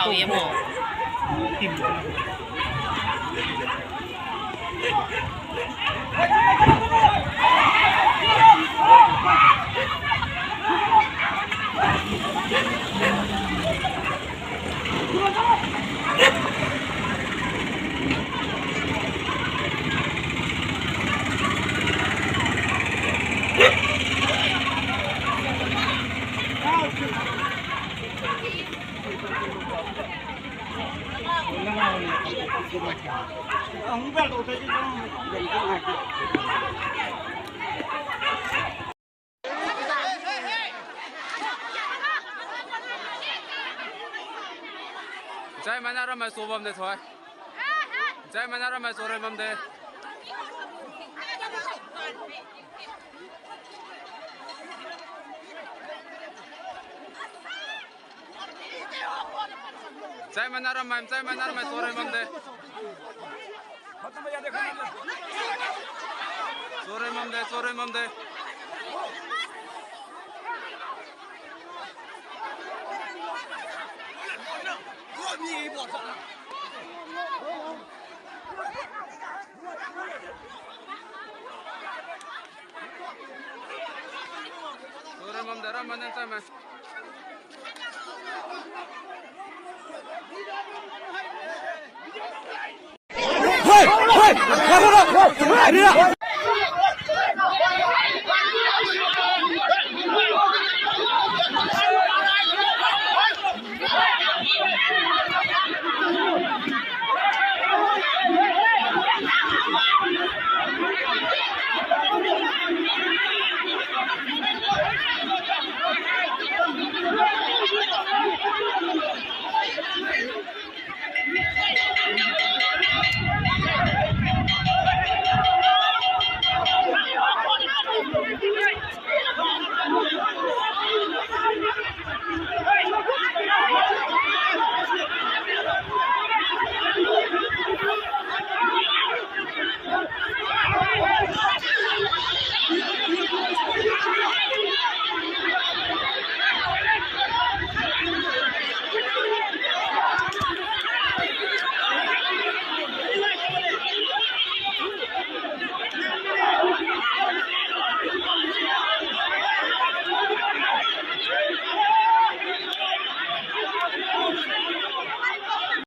老爷们。Jai mana ramai sobam deh thoy. Jai mana ramai sore bam deh. Jai mana ramai sore bam deh. Sore bam deh. Sore bam deh ramai nih jai mana. Hey! Hey!